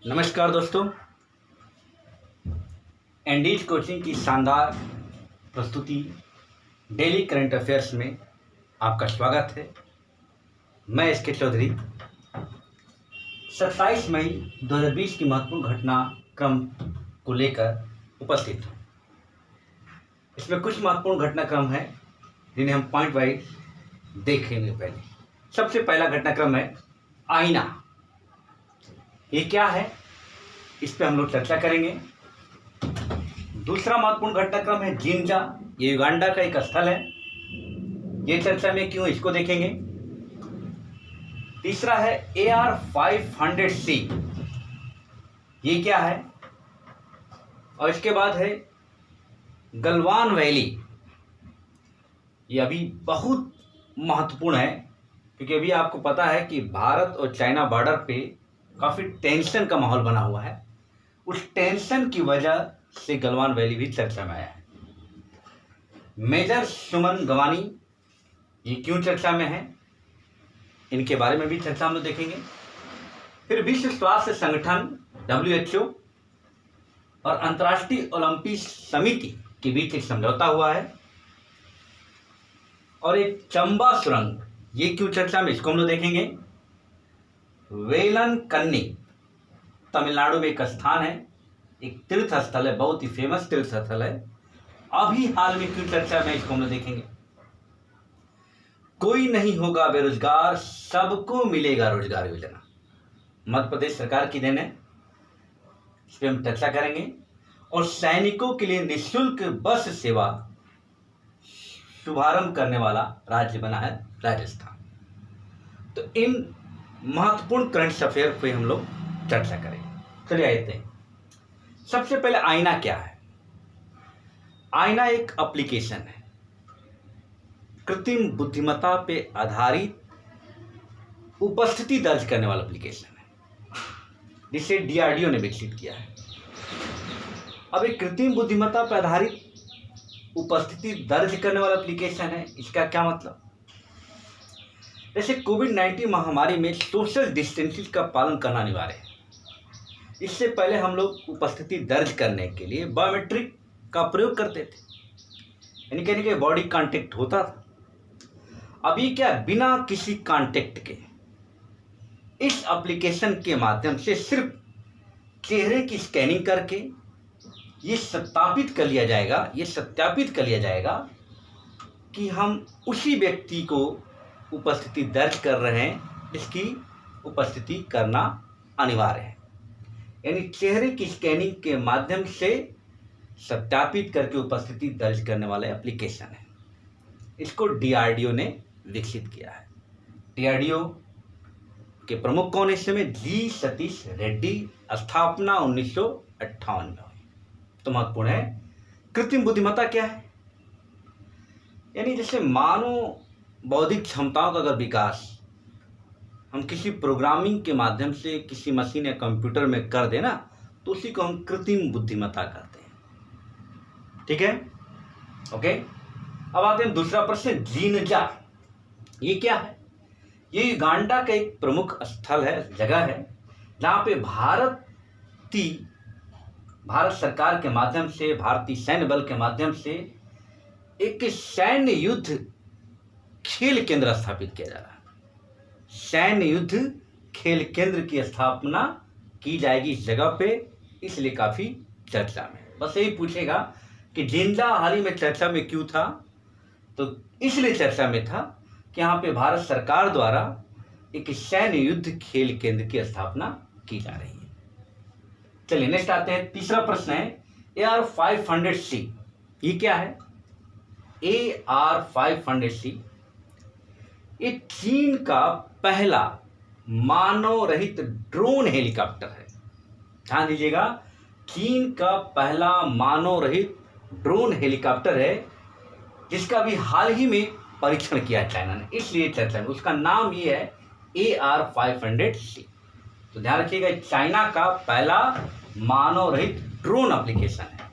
नमस्कार दोस्तों, Andes coaching की शानदार प्रस्तुति डेली करंट अफेयर्स में आपका स्वागत है। मैं एसके चौधरी 27 मई 2020 की महत्वपूर्ण घटनाक्रम को लेकर उपस्थित हूँ। इसमें कुछ महत्वपूर्ण घटनाक्रम हैं जिन्हें हम पॉइंट वाइज देखेंगे। पहले सबसे पहला घटनाक्रम है आईना। ये क्या है, इस पे हम लोग चर्चा करेंगे। दूसरा महत्वपूर्ण घटनाक्रम है जिंजा। ये युगांडा का एक स्थल है, ये चर्चा में क्यों, इसको देखेंगे। तीसरा है AR-500C, ये क्या है। और इसके बाद है गलवान वैली। ये अभी बहुत महत्वपूर्ण है क्योंकि अभी आपको पता है कि भारत और चाइना बॉर्डर पे काफ़ी टेंशन का माहौल बना हुआ है। उस टेंशन की वजह से गलवान वैली भी चर्चा में आया है। मेजर सुमन गवानी, ये क्यों चर्चा में है, इनके बारे में भी चर्चा हम लोग देखेंगे। फिर विश्व स्वास्थ्य संगठन WHO और अंतर्राष्ट्रीय ओलंपिक समिति के बीच एक समझौता हुआ है। और एक चंबा सुरंग, ये क्यों चर्चा में, इसको हम लोग देखेंगे। वेलन कन्नी तमिलनाडु में एक स्थान है, एक तीर्थ स्थल है, बहुत ही फेमस तीर्थ स्थल है। अभी हाल में क्यों चर्चा में, इसको हम लोग देखेंगे। कोई नहीं होगा बेरोजगार, सबको मिलेगा रोजगार योजना, मध्य प्रदेश सरकार की देन है, इस पर हम चर्चा करेंगे। और सैनिकों के लिए निःशुल्क बस सेवा शुभारंभ करने वाला राज्य बना है राजस्थान। तो इन महत्वपूर्ण करंट अफेयर पे हम लोग चर्चा करेंगे। चलिए आते हैं। सबसे पहले आईना क्या है। आईना एक एप्लीकेशन है, कृत्रिम बुद्धिमत्ता पे आधारित उपस्थिति दर्ज करने वाला एप्लीकेशन है, जिसे DRDO ने विकसित किया है। अब एक कृत्रिम बुद्धिमत्ता पर आधारित उपस्थिति दर्ज करने वाला एप्लीकेशन है, इसका क्या मतलब। जैसे कोविड-19 महामारी में सोशल डिस्टेंसिंग का पालन करना अनिवार्य है। इससे पहले हम लोग उपस्थिति दर्ज करने के लिए बायोमेट्रिक का प्रयोग करते थे, यानी कहने के बॉडी कांटेक्ट होता था। अभी क्या, बिना किसी कांटेक्ट के इस एप्लीकेशन के माध्यम से सिर्फ चेहरे की स्कैनिंग करके ये सत्यापित कर लिया जाएगा कि हम उसी व्यक्ति को उपस्थिति दर्ज कर रहे हैं जिसकी उपस्थिति करना अनिवार्य है। यानी चेहरे की स्कैनिंग के माध्यम से सत्यापित करके उपस्थिति दर्ज करने वाला एप्लीकेशन है। इसको DRDO ने विकसित किया है। DRDO के प्रमुख कौन है इस समय, G सतीश रेड्डी, स्थापना 1958 में हुई। तो महत्वपूर्ण है। कृत्रिम बुद्धिमत्ता क्या है, यानी जैसे मानव बौद्धिक क्षमताओं का अगर विकास हम किसी प्रोग्रामिंग के माध्यम से किसी मशीन या कंप्यूटर में कर देना, तो उसी को हम कृत्रिम बुद्धिमत्ता कहते हैं। ठीक है, ओके। अब आते हैं दूसरा प्रश्न, जिनजा। ये क्या है। ये युगांडा का एक प्रमुख स्थल है, जगह है, जहाँ पे भारत सरकार के माध्यम से, भारतीय सैन्य बल के माध्यम से एक सैन्य युद्ध खेल केंद्र स्थापित किया जा रहा है। सैन्य युद्ध खेल केंद्र की स्थापना की जाएगी इस जगह पे, इसलिए काफी चर्चा में। बस यही पूछेगा कि जिंजा हाल ही में चर्चा में क्यों था, तो इसलिए चर्चा में था कि यहाँ पे भारत सरकार द्वारा एक सैन्य युद्ध खेल केंद्र की स्थापना की जा रही है। चलिए नेक्स्ट आते हैं। तीसरा प्रश्न है AR-500C। ये क्या है। AR-500C ये चीन का पहला मानव रहित ड्रोन हेलीकॉप्टर है। ध्यान दीजिएगा, चीन का पहला मानव रहित ड्रोन हेलीकॉप्टर है, जिसका भी हाल ही में परीक्षण किया चाइना ने, इसलिए चर्चा में। उसका नाम ये है AR-500C। तो ध्यान रखिएगा, चाइना का पहला मानव रहित ड्रोन एप्लीकेशन है।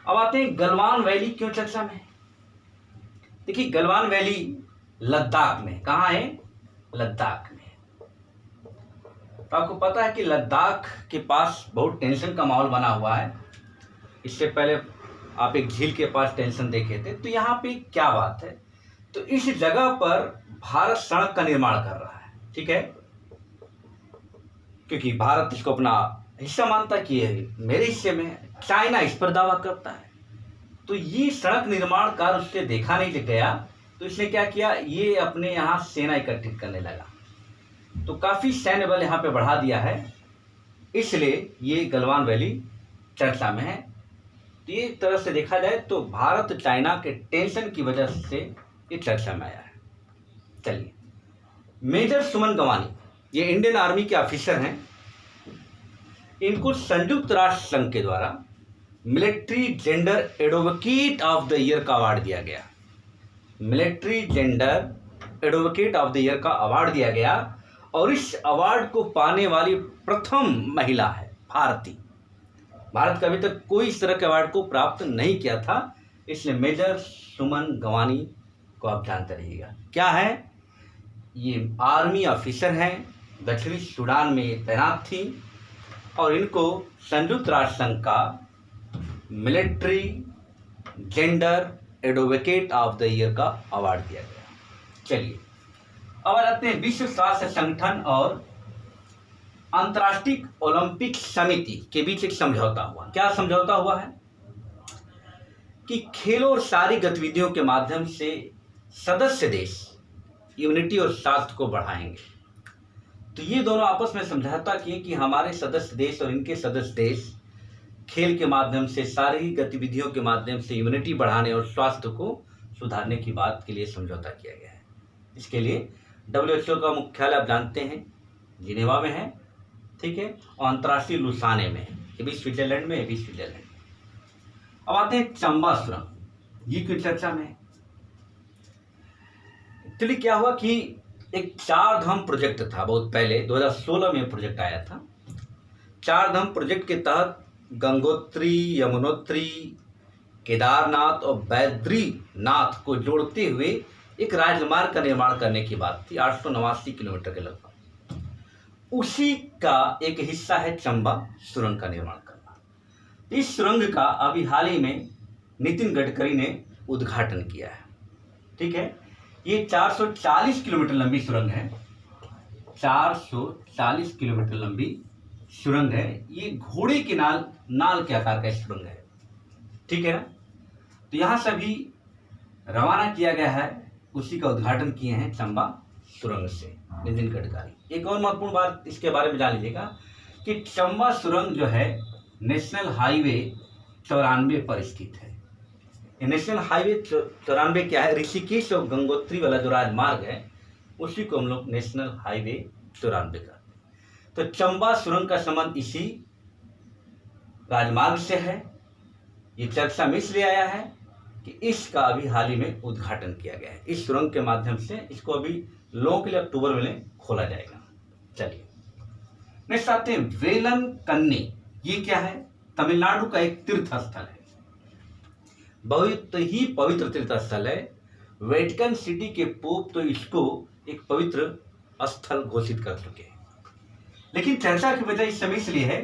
अब आते हैं गलवान वैली क्यों चर्चा में है। देखिए, गलवान वैली लद्दाख में, कहाँ है, लद्दाख में। तो आपको पता है कि लद्दाख के पास बहुत टेंशन का माहौल बना हुआ है। इससे पहले आप एक झील के पास टेंशन देखे थे। तो यहाँ पे क्या बात है, तो इस जगह पर भारत सड़क का निर्माण कर रहा है, ठीक है, क्योंकि भारत इसको अपना हिस्सा मानता कि ये मेरे हिस्से में। चाइना इस पर दावा करता है। तो ये सड़क निर्माण कार्य उससे देखा नहीं गया, तो इसने क्या किया, ये अपने यहाँ सेना एकत्रित करने लगा। तो काफ़ी सैन्य बल यहाँ पे बढ़ा दिया है, इसलिए ये गलवान वैली चर्चा में है। तो ये तरह से देखा जाए तो भारत चाइना के टेंशन की वजह से ये चर्चा में आया है। चलिए, मेजर सुमन गवानी ये इंडियन आर्मी के ऑफिसर हैं। इनको संयुक्त राष्ट्र संघ के द्वारा military gender advocate of the year का अवार्ड दिया गया। Military gender advocate of the year का अवार्ड दिया गया और इस अवार्ड को पाने वाली प्रथम महिला है भारती। भारत का अभी तक कोई इस तरह के अवार्ड को प्राप्त नहीं किया था, इसलिए मेजर सुमन गवानी को आप जानते रहिएगा। क्या है, ये आर्मी ऑफिसर हैं, दक्षिणी सूडान में तैनात थी और इनको संयुक्त राष्ट्र संघ का military gender advocate of the year का अवार्ड दिया गया। चलिए, अब आते हैं विश्व स्वास्थ्य संगठन और अंतर्राष्ट्रीय ओलंपिक समिति के बीच एक समझौता हुआ। क्या समझौता हुआ है कि खेलों और सारी गतिविधियों के माध्यम से सदस्य देश यूनिटी और स्वास्थ्य को बढ़ाएंगे। तो ये दोनों आपस में समझौता किए कि हमारे सदस्य देश और इनके सदस्य देश खेल के माध्यम से, सारी गतिविधियों के माध्यम से यूनिटी बढ़ाने और स्वास्थ्य को सुधारने की बात के लिए समझौता किया गया है। इसके लिए WHO का मुख्यालय आप जानते हैं जिनेवा में है, ठीक है, और अंतर्राष्ट्रीय लुसाने में है, ये भी स्विट्जरलैंड में, ये भी स्विट्जरलैंड। अब आते हैं चंबा सुरंग, ये की चर्चा में। एक्चुअली क्या हुआ कि एक 4 धाम प्रोजेक्ट था बहुत पहले, 2016 में प्रोजेक्ट आया था। 4 धाम प्रोजेक्ट के तहत गंगोत्री, यमुनोत्री, केदारनाथ और बैद्रीनाथ को जोड़ते हुए एक राजमार्ग का निर्माण करने की बात थी, 889 किलोमीटर के लगभग। उसी का एक हिस्सा है चंबा सुरंग का निर्माण करना। इस सुरंग का अभी हाल ही में नितिन गडकरी ने उद्घाटन किया है, ठीक है। ये 440 किलोमीटर लंबी सुरंग है, 440 किलोमीटर लंबी सुरंग है। ये घोड़े की नाल के आकार का सुरंग है, ठीक है ना। तो यहाँ से भी रवाना किया गया है, उसी का उद्घाटन किए हैं चंबा सुरंग से नितिन गडकरी। एक और महत्वपूर्ण बात इसके बारे में जान लीजिएगा कि चंबा सुरंग जो है नेशनल हाईवे 94 पर स्थित है। ये नेशनल हाईवे 94 क्या है, ऋषिकेश और गंगोत्री वाला जो राजमार्ग है उसी को हम लोग नेशनल हाईवे 94 कहते हैं। तो चंबा सुरंग का संबंध इसी राजमार्ग से है। ये चर्चा में इसलिए आया है कि इसका अभी हाल ही में उद्घाटन किया गया है। इस सुरंग के माध्यम से इसको अभी लोगों के लिए अक्टूबर में खोला जाएगा। चलिए, नेक्स्ट आते हैं वेलन कन्नी। ये क्या है, तमिलनाडु का एक तीर्थ स्थल है, बहुत ही पवित्र तीर्थ स्थल है। वेटिकन सिटी के पोप तो इसको एक पवित्र स्थल घोषित कर चुके हैं। लेकिन चर्चा की वजह इस समय इसलिए है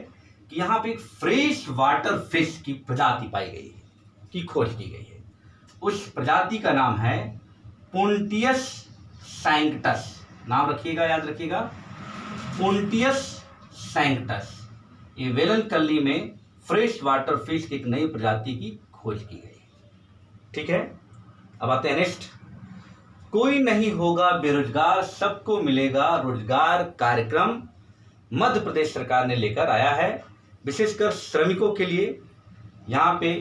कि यहाँ पे एक फ्रेश वाटर फिश की प्रजाति पाई गई है, की खोज की गई है। उस प्रजाति का नाम है पुंटियस सैंक्टस। नाम रखिएगा, याद रखिएगा, पुंटियस सैंक्टस। ये वेलनकल्ली में फ्रेश वाटर फिश की एक नई प्रजाति की खोज की गई, ठीक है। अब आते हैं नेक्स्ट, कोई नहीं होगा बेरोजगार, सबको मिलेगा रोजगार कार्यक्रम मध्य प्रदेश सरकार ने लेकर आया है। विशेषकर श्रमिकों के लिए यहाँ पे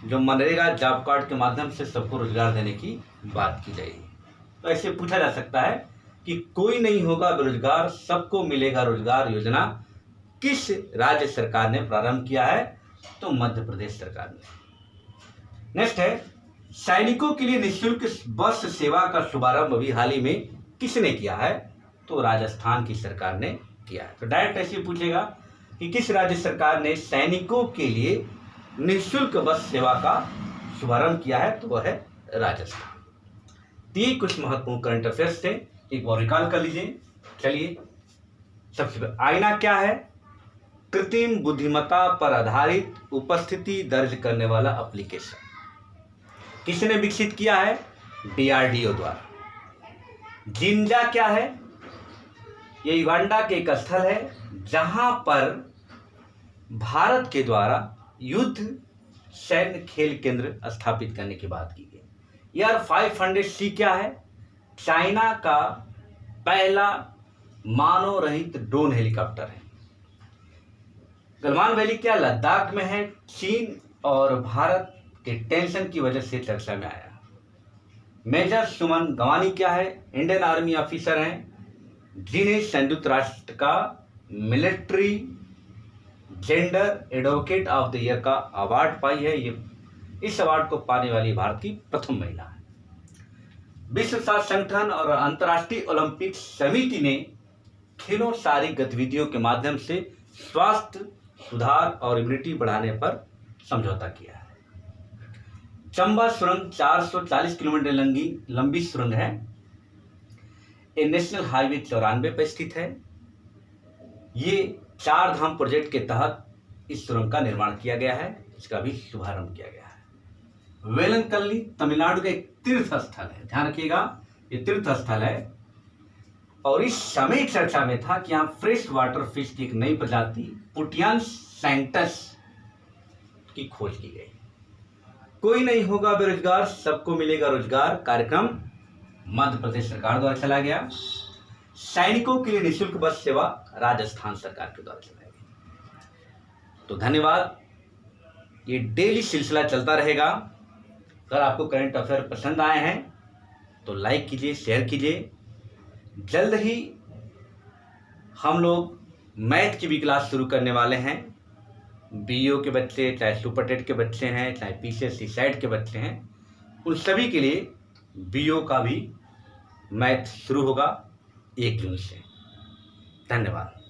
जो मनरेगा जॉब कार्ड के माध्यम से सबको रोजगार देने की बात की जाएगी। तो ऐसे पूछा जा सकता है कि कोई नहीं होगा बेरोजगार, सबको मिलेगा रोजगार योजना किस राज्य सरकार ने प्रारंभ किया है, तो मध्य प्रदेश सरकार ने। नेक्स्ट है, सैनिकों के लिए निःशुल्क बस सेवा का शुभारंभ अभी हाल ही में किसने किया है, तो राजस्थान की सरकार ने किया है। तो डायरेक्ट ऐसे पूछेगा कि किस राज्य सरकार ने सैनिकों के लिए निःशुल्क बस सेवा का शुभारंभ किया है, तो वह है राजस्थान। ये कुछ महत्वपूर्ण करंट अफेयर्स थे, एक बार रिकॉल कर लीजिए। चलिए, सबसे पहले आईना क्या है? कृत्रिम बुद्धिमत्ता पर आधारित उपस्थिति दर्ज करने वाला एप्लीकेशन। किसने विकसित किया है? DRDO द्वारा। जिंजा क्या है? ये युगांडा के एक स्थल है जहां पर भारत के द्वारा युद्ध सैन्य खेल केंद्र स्थापित करने की बात की गई। AR-500C क्या है? चाइना का पहला मानव रहित ड्रोन हेलीकॉप्टर है। गलवान वैली क्या लद्दाख में है? चीन और भारत के टेंशन की वजह से चर्चा में आया। मेजर सुमन गवानी क्या है? इंडियन आर्मी ऑफिसर हैं जिन्हें संयुक्त राष्ट्र का military gender advocate of the year का अवार्ड पाई है। ये इस अवार्ड को पाने वाली भारत की प्रथम महिला है। विश्व स्वास्थ्य संगठन और अंतर्राष्ट्रीय ओलंपिक समिति ने खेलों शारीरिक गतिविधियों के माध्यम से स्वास्थ्य सुधार और इम्यूनिटी बढ़ाने पर समझौता किया है। चंबा सुरंग 440 किलोमीटर लंबी सुरंग है। ये नेशनल हाईवे 94 पर स्थित है। ये 4 धाम प्रोजेक्ट के तहत इस सुरंग का निर्माण किया गया है। इसका भी शुभारंभ किया गया है। वेलंकल्ली तमिलनाडु का एक तीर्थ स्थल है। ध्यान रखिएगा, ये तीर्थ स्थल है और इस समय चर्चा में था कि यहाँ फ्रेश वाटर फिश की एक नई प्रजाति पुटियन सैंक्टस की खोज की गई। कोई नहीं होगा बेरोजगार, सबको मिलेगा रोजगार कार्यक्रम मध्य प्रदेश सरकार द्वारा चला गया। सैनिकों के लिए निःशुल्क बस सेवा राजस्थान सरकार के द्वारा चलाया गया। तो धन्यवाद। ये डेली सिलसिला चलता रहेगा। अगर आपको करंट अफेयर पसंद आए हैं तो लाइक कीजिए, शेयर कीजिए। जल्द ही हम लोग मैथ की भी क्लास शुरू करने वाले हैं। BO के बच्चे, चाहे सुपर टेट के बच्चे हैं, चाहे PCSC सेट के बच्चे हैं, उन सभी के लिए BO का भी मैथ शुरू होगा 1 जून से। धन्यवाद।